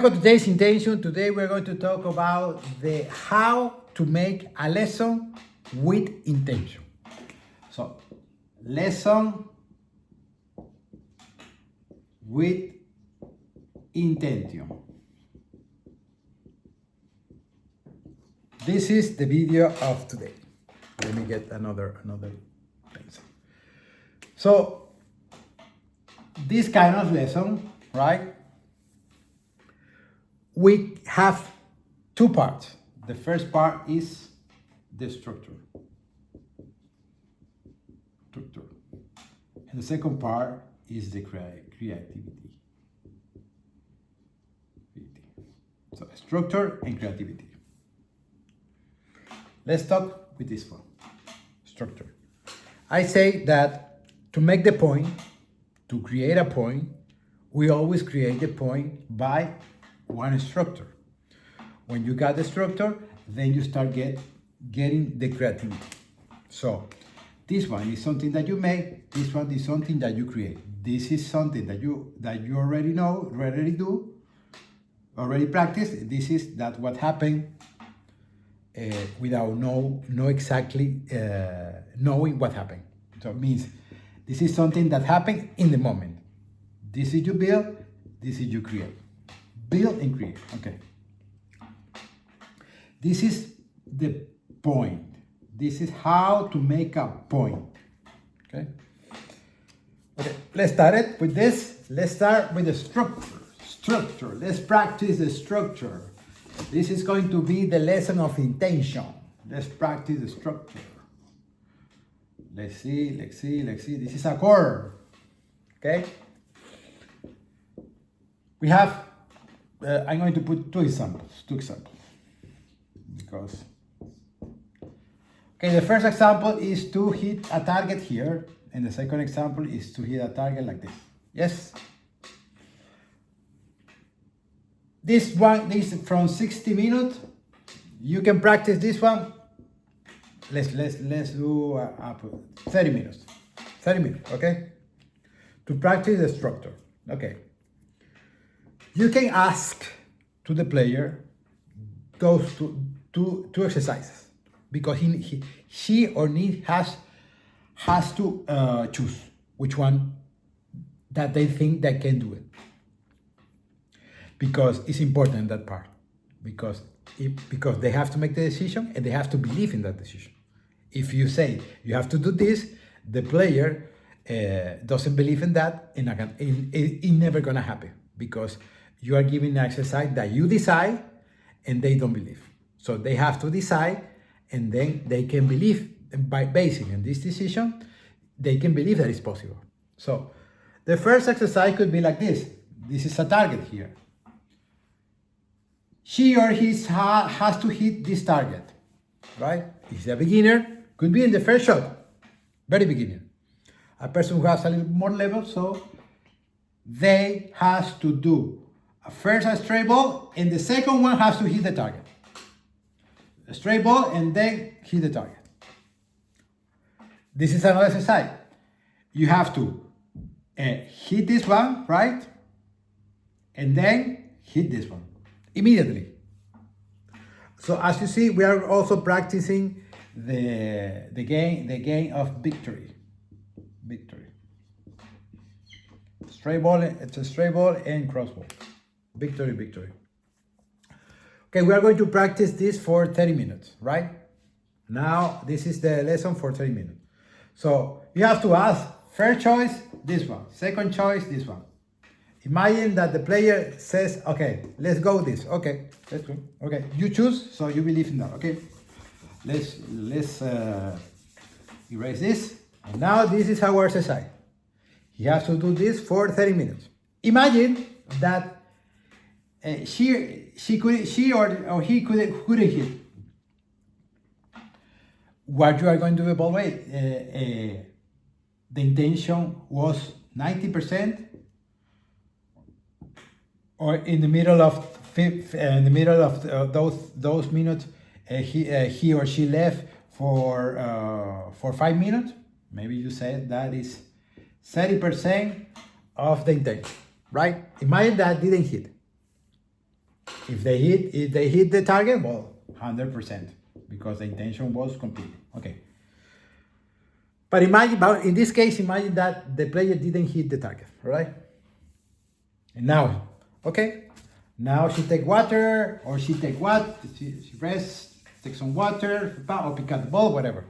For today's intention, today we're going to talk about the how to make a lesson with intention. So, lesson with intention. This is the video of today. Let me get another pencil. So, this kind of lesson, right? We have two parts. The first part is the structure. And the second part is the creativity. So structure and creativity. Let's talk with this one. Structure. I say that to make the point, to create a point, we always create the point by one structure. When you got the structure, then you start getting the creativity. So this one is something that you make, this one is something that you create. This is something that you already know, already do, already practice. This is that what happened without know exactly knowing what happened. So it means this is something that happened in the moment. This is you build, this is you create. Build and create. Okay. This is the point. This is how to make a point. Okay. Okay. Let's start it with this. Let's start with the structure. Let's practice the structure. This is going to be the lesson of intention. Let's practice the structure. Let's see. This is a chord. Okay. We have I'm going to put two examples, because, okay, the first example is to hit a target here, and the second example is to hit a target like this. Yes? This one is from 60 minutes. You can practice this one. Let's do 30 minutes. 30 minutes, okay? To practice the structure, okay. You can ask to the player those two exercises, because she or he has to choose which one that they think they can do it, because it's important, that part, because they have to make the decision and they have to believe in that decision. If you say you have to do this, the player doesn't believe in that, and it's never gonna happen, because you are giving an exercise that you decide and they don't believe. So they have to decide, and then they can believe, by basing on this decision, they can believe that it's possible. So the first exercise could be like this. This is a target here. She or he has to hit this target, right? If he's a beginner, could be in the first shot, very beginner. A person who has a little more level, so they has to do first a straight ball, and the second one has to hit the target. A straight ball, and then hit the target. This is another exercise. You have to hit this one, right? And then hit this one immediately. So as you see, we are also practicing the game of victory. Straight ball, it's a straight ball and cross ball. Victory. Okay, we are going to practice this for 30 minutes, right? Now, this is the lesson for 30 minutes. So you have to ask, first choice, this one. Second choice, this one. Imagine that the player says, okay, let's go this. Okay, let's go. Okay, you choose, so you believe in that, okay? Let's erase this. And now this is our exercise. He has to do this for 30 minutes. Imagine that she or he couldn't hit. What you are going to evaluate? The intention was 90%, or in the middle of those minutes, he or she left for 5 minutes. Maybe you said that is 30% of the intention, right? Imagine that didn't hit. If they hit the target, well, 100%, because the intention was completed. Okay. But in this case, imagine that the player didn't hit the target, right? And now, okay, now she take water, or she take what? She rests, take some water, or pick up the ball, whatever.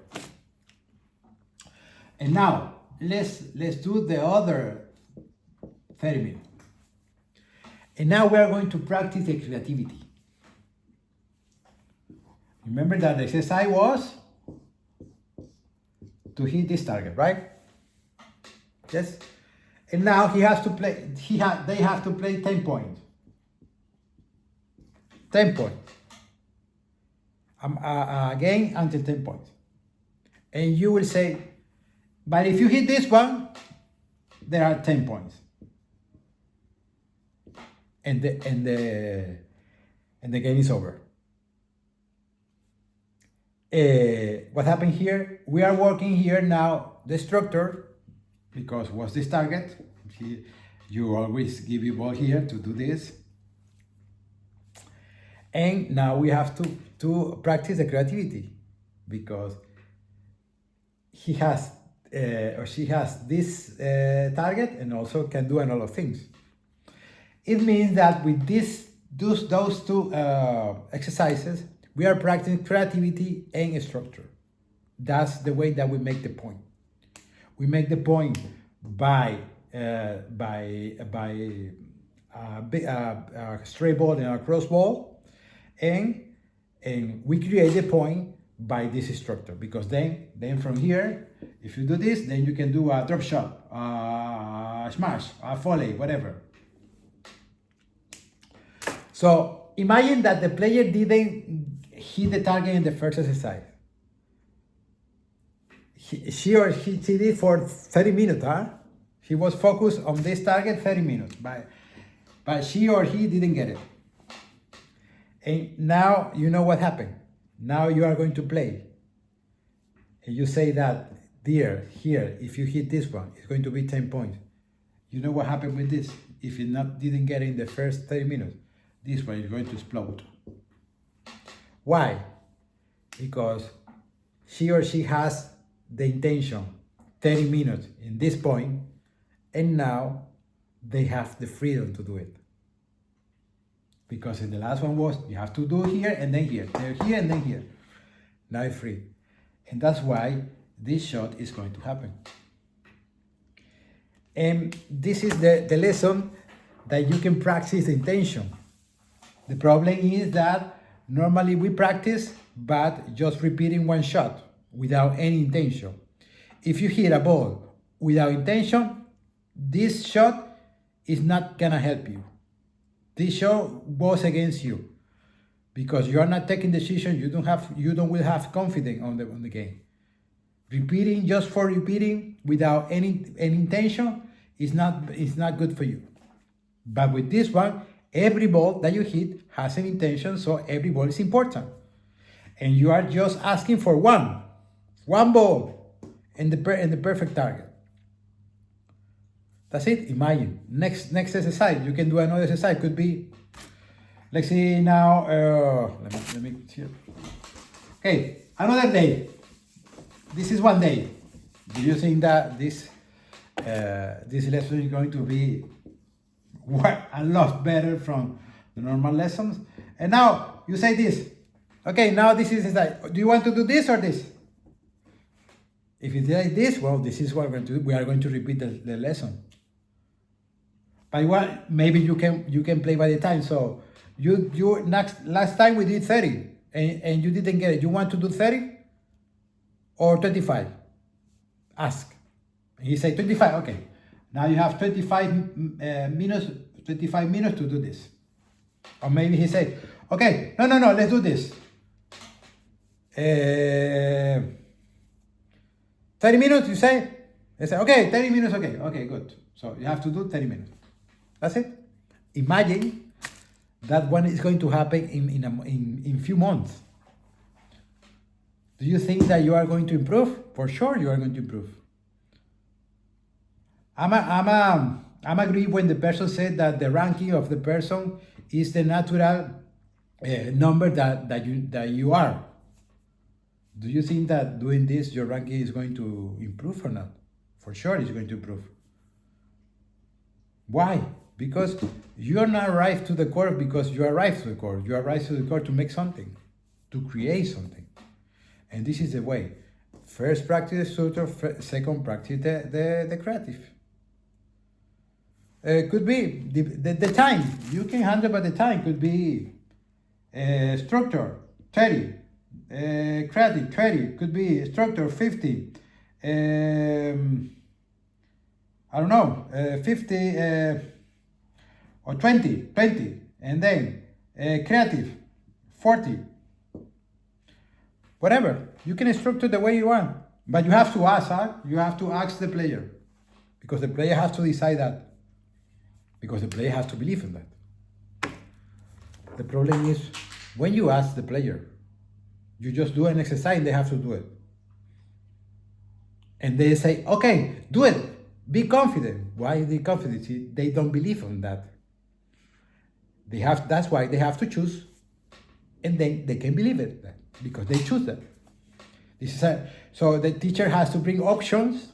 And now let's do the other 30 minutes. And now we are going to practice the creativity. Remember that the exercise was to hit this target, right? Yes. And now he has to play. They have to play 10 points. 10 points. Again until 10 points. And you will say, but if you hit this one, there are 10 points. And the game is over. What happened here? We are working here now the structure, because what's this target? You always give your ball here to do this. And now we have to practice the creativity, because he has or she has this target and also can do a lot of things. It means that with those two exercises, we are practicing creativity and structure. That's the way that we make the point. We make the point by a straight ball and a cross ball, and we create the point by this structure, because then from here, if you do this, then you can do a drop shot, a smash, a volley, whatever. So imagine that the player didn't hit the target in the first exercise. She did for 30 minutes, huh? He was focused on this target 30 minutes, but she or he didn't get it. And now you know what happened. Now you are going to play. And you say that, dear, here, if you hit this one, it's going to be 10 points. You know what happened with this? If you didn't get it in the first 30 minutes, this one is going to explode. Why? Because she or she has the intention 30 minutes in this point, and now they have the freedom to do it. Because in the last one was, you have to do here and then here, here and then here. Now it's free. And that's why this shot is going to happen. And this is the lesson that you can practice the intention. The problem is that normally we practice, but just repeating one shot without any intention. If you hit a ball without intention, this shot is not gonna help you. This shot goes against you, because you are not taking decisions. You don't will have confidence on the game. Repeating just for repeating without any intention is not good for you. But with this one, every ball that you hit has an intention, so every ball is important. And you are just asking for one ball in the perfect target. That's it. Imagine. Next exercise, you can do another exercise. Could be, let's see now, let me see. Okay, another day. This is one day. Do you think that this lesson is going to be a lot better from the normal lessons? And now you say this. Okay, now this is exercise. Do you want to do this or this? If it's like this, well, this is what we're going to do. We are going to repeat the lesson. But maybe you can play by the time. So last time we did 30 and you didn't get it. You want to do 30 or 25? Ask. And he said 25. Okay. Now you have 25 minutes to do this. Or maybe he said, okay, no, let's do this. 30 minutes, you say? They say, okay, 30 minutes, okay, good. So you have to do 30 minutes. That's it. Imagine that one is going to happen in few months. Do you think that you are going to improve? For sure you are going to improve. I'm agree when the person said that the ranking of the person is the natural number that you are. Do you think that doing this, your ranking is going to improve or not? For sure it's going to improve. Why? Because you're not arrived to the core because you arrived to the core. You arrived to the core to make something, to create something. And this is the way. First practice the structure, second practice the creative. Could be the time. You can handle by the time. Could be structure, 30. Creative, 30. Could be structure, 50. I don't know, 50 or 20. And then creative, 40. Whatever. You can structure the way you want. But you have to ask, huh? You have to ask the player. Because the player has to decide that. Because the player has to believe in that. The problem is, when you ask the player, you just do an exercise and they have to do it. And they say, okay, do it. Be confident. Why are they confident? See, they don't believe in that. That's why they have to choose. And then they can believe it because they choose that. So the teacher has to bring options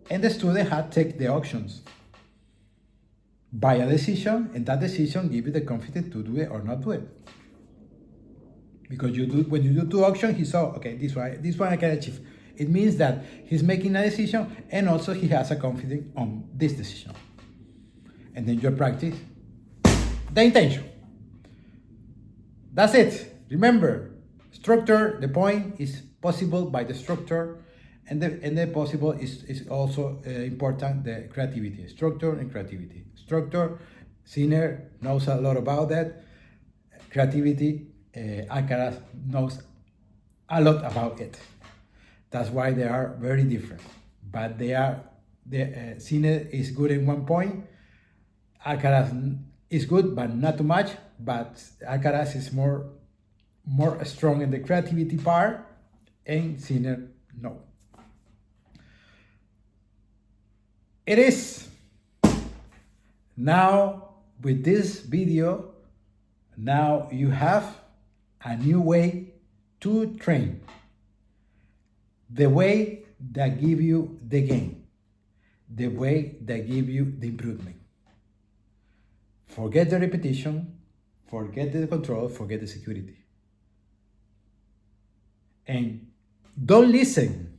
and the student has to take the options by a decision, and that decision gives you the confidence to do it or not do it. Because when you do two options, he saw, okay, this one I can achieve. It means that he's making a decision and also he has a confidence on this decision. And then you practice the intention. That's it. Remember, structure, the point is possible by the structure, and the possible is also important, the creativity. Structure and creativity. Structure, Sinner knows a lot about that. Creativity, Alcaraz knows a lot about it. That's why they are very different. But Sinner is good in one point. Alcaraz is good, but not too much. But Alcaraz is more strong in the creativity part, and Sinner no. It is. Now with this video, now you have a new way to train. The way that give you the gain. The way that give you the improvement. Forget the repetition, forget the control, forget the security. And don't listen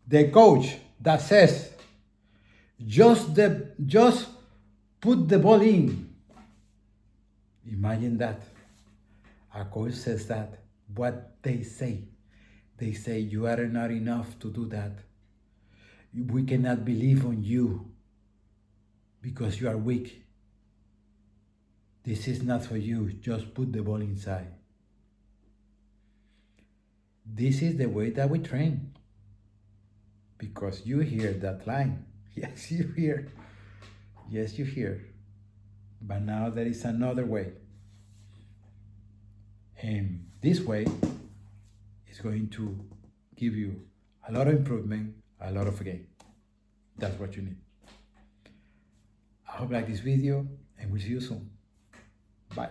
the coach that says just put the ball in. Imagine that. A coach says that. What they say you are not enough to do that. We cannot believe on you because you are weak. This is not for you. Just put the ball inside. This is the way that we train. Because you hear that line. Yes, you hear. Yes, you hear. But now there is another way. And this way is going to give you a lot of improvement, a lot of gain. That's what you need. I hope you like this video and we'll see you soon. Bye.